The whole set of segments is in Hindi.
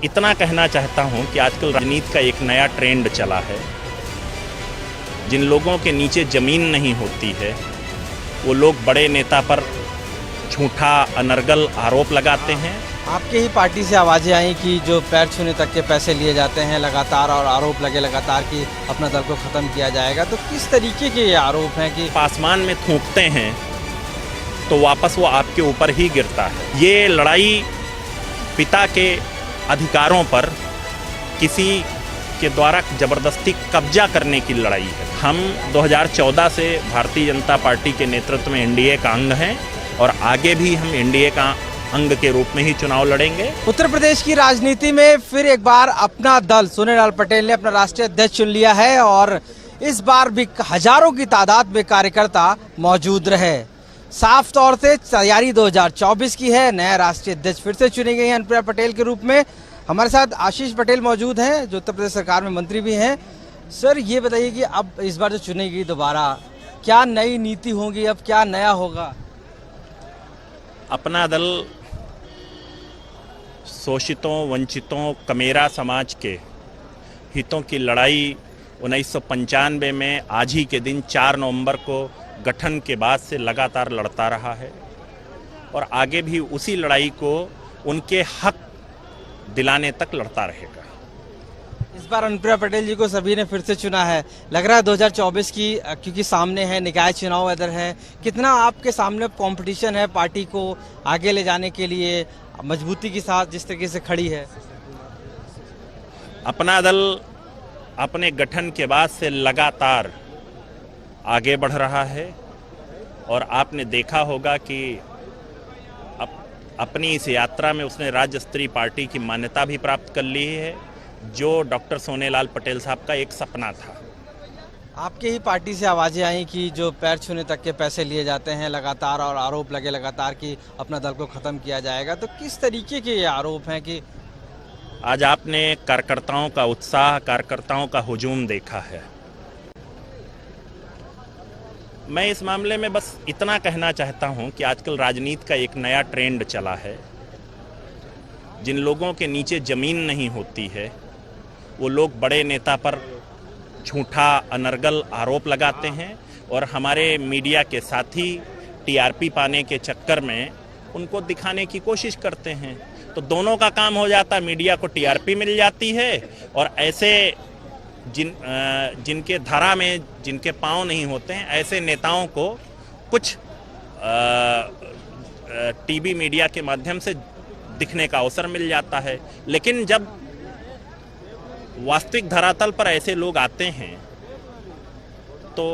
इतना कहना चाहता हूं कि आजकल राजनीति का एक नया ट्रेंड चला है। जिन लोगों के नीचे ज़मीन नहीं होती है वो लोग बड़े नेता पर झूठा अनर्गल आरोप लगाते हैं। आपके ही पार्टी से आवाज़ें आई कि जो पैर छूने तक के पैसे लिए जाते हैं लगातार और आरोप लगे लगातार कि अपना दल को ख़त्म किया जाएगा, तो किस तरीके के ये आरोप हैं कि आसमान में थूकते हैं तो वापस वो आपके ऊपर ही गिरता है। ये लड़ाई पिता के अधिकारों पर किसी के द्वारा ज़बरदस्ती कब्जा करने की लड़ाई है। हम 2014 से भारतीय जनता पार्टी के नेतृत्व में एनडीए का अंग हैं और आगे भी हम एनडीए का अंग के रूप में ही चुनाव लड़ेंगे। उत्तर प्रदेश की राजनीति में फिर एक बार अपना दल सोनेलाल पटेल ने अपना राष्ट्रीय अध्यक्ष चुन लिया है और इस बार भी हजारों की तादाद में कार्यकर्ता मौजूद रहे। साफ तौर से तैयारी 2024 की है। नया राष्ट्रीय अध्यक्ष फिर से चुने गए हैं अनुप्रिया पटेल के रूप में। हमारे साथ आशीष पटेल मौजूद हैं जो उत्तर प्रदेश सरकार में मंत्री भी हैं। सर ये बताइए कि अब इस बार जो चुनेगी दोबारा क्या नई नीति होगी, अब क्या नया होगा? अपना दल शोषितों वंचितों कमेरा समाज के हितों की लड़ाई 1995 में आज ही के दिन 4 नवंबर को गठन के बाद से लगातार लड़ता रहा है और आगे भी उसी लड़ाई को उनके हक दिलाने तक लड़ता रहेगा। इस बार अनुप्रिया पटेल जी को सभी ने फिर से चुना है। लग रहा है 2024 की क्योंकि सामने है निकाय चुनाव इधर है, कितना आपके सामने कंपटीशन है पार्टी को आगे ले जाने के लिए मजबूती के साथ जिस तरीके से खड़ी है? अपना दल अपने गठन के बाद से लगातार आगे बढ़ रहा है और आपने देखा होगा कि अपनी इस यात्रा में उसने राज्य स्तरीय पार्टी की मान्यता भी प्राप्त कर ली है, जो डॉक्टर सोनेलाल पटेल साहब का एक सपना था। आपके ही पार्टी से आवाज़ें आई कि जो पैर छूने तक के पैसे लिए जाते हैं लगातार और आरोप लगे लगातार कि अपना दल को ख़त्म किया जाएगा, तो किस तरीके के ये आरोप हैं कि आज आपने कार्यकर्ताओं का उत्साह, कार्यकर्ताओं का हुजूम देखा है। मैं इस मामले में बस इतना कहना चाहता हूं कि आजकल राजनीति का एक नया ट्रेंड चला है। जिन लोगों के नीचे ज़मीन नहीं होती है वो लोग बड़े नेता पर झूठा अनर्गल आरोप लगाते हैं और हमारे मीडिया के साथी टीआरपी पाने के चक्कर में उनको दिखाने की कोशिश करते हैं। तो दोनों का काम हो जाता है, मीडिया को टीआरपी मिल जाती है और ऐसे जिनके धारा में जिनके पांव नहीं होते हैं ऐसे नेताओं को कुछ टीवी मीडिया के माध्यम से दिखने का अवसर मिल जाता है। लेकिन जब वास्तविक धरातल पर ऐसे लोग आते हैं तो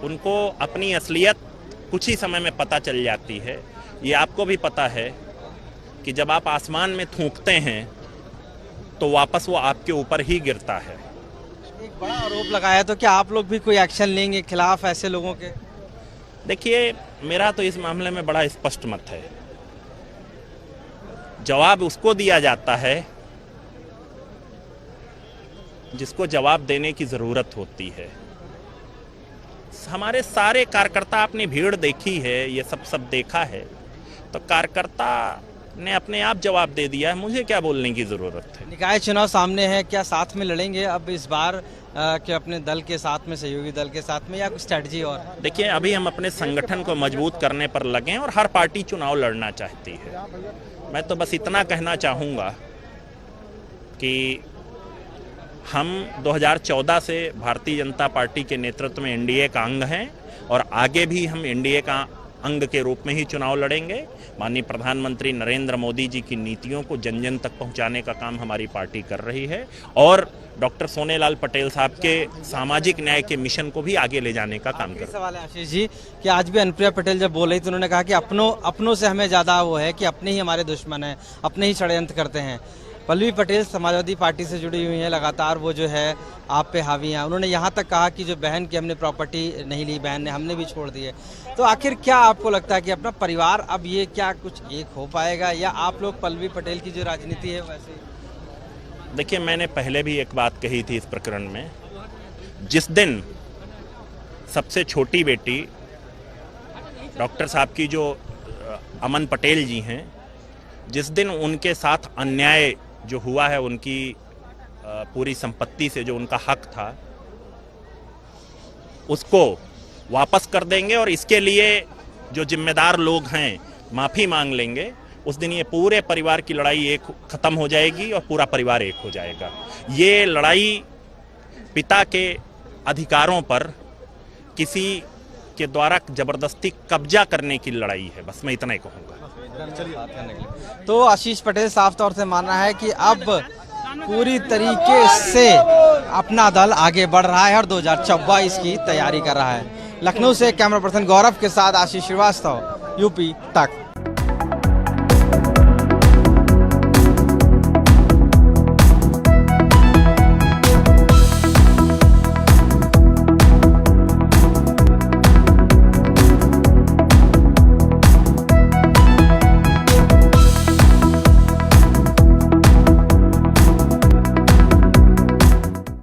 उनको अपनी असलियत कुछ ही समय में पता चल जाती है। ये आपको भी पता है कि जब आप आसमान में थूकते हैं तो वापस वो आपके ऊपर ही गिरता है। एक बड़ा आरोप लगाया, तो क्या आप लोग भी कोई एक्शन लेंगे खिलाफ ऐसे लोगों के? देखिए, मेरा तो इस मामले में बड़ा स्पष्ट मत है। जवाब उसको दिया जाता है जिसको जवाब देने की जरूरत होती है। हमारे सारे कार्यकर्ता, आपने भीड़ देखी है, ये सब देखा है, तो कार्यकर्ता ने अपने आप जवाब दे दिया है। मुझे क्या बोलने की जरूरत है? निकाय चुनाव सामने है, क्या साथ में लड़ेंगे अब इस बार कि अपने दल के साथ में, सहयोगी दल के साथ में, या कुछ स्ट्रेटजी और? देखिए, अभी हम अपने संगठन को मजबूत करने पर लगे हैं और हर पार्टी चुनाव लड़ना चाहती है। मैं तो बस इतना कहना चाहूँगा कि हम 2014 से भारतीय जनता पार्टी के नेतृत्व में एनडीए का अंग हैं और आगे भी हम एनडीए का अंग के रूप में ही चुनाव लड़ेंगे। माननीय प्रधानमंत्री नरेंद्र मोदी जी की नीतियों को जन जन तक पहुंचाने का काम हमारी पार्टी कर रही है और डॉक्टर सोनेलाल पटेल साहब के सामाजिक न्याय के मिशन को भी आगे ले जाने का काम कर रही है। सवाल है आशीष जी कि आज भी अनुप्रिया पटेल जब बोल रही तो उन्होंने कहा कि अपनों से हमें ज़्यादा वो है कि अपने ही हमारे दुश्मन हैं, अपने ही षड्यंत्र करते हैं। पल्लवी पटेल समाजवादी पार्टी से जुड़ी हुई हैं, लगातार वो जो है आप पे हावी हैं। उन्होंने यहाँ तक कहा कि जो बहन की हमने प्रॉपर्टी नहीं ली, बहन ने, हमने भी छोड़ दी है। तो आखिर क्या आपको लगता है कि अपना परिवार अब ये क्या कुछ एक हो पाएगा, या आप लोग पल्लवी पटेल की जो राजनीति है वैसे? देखिए, मैंने पहले भी एक बात कही थी इस प्रकरण में। जिस दिन सबसे छोटी बेटी डॉक्टर साहब की जो अमन पटेल जी हैं, जिस दिन उनके साथ अन्याय जो हुआ है उनकी पूरी संपत्ति से जो उनका हक था उसको वापस कर देंगे और इसके लिए जो जिम्मेदार लोग हैं माफ़ी मांग लेंगे। उस दिन ये पूरे परिवार की लड़ाई एक ख़त्म हो जाएगी और पूरा परिवार एक हो जाएगा। ये लड़ाई पिता के अधिकारों पर किसी के द्वारा ज़बरदस्ती कब्जा करने की लड़ाई है, बस मैं इतना ही कहूँगा। तो आशीष पटेल साफ तौर से मानना है कि अब पूरी तरीके से अपना दल आगे बढ़ रहा है और 2024 की तैयारी कर रहा है। लखनऊ से कैमरा पर्सन गौरव के साथ आशीष श्रीवास्तव, यूपी तक।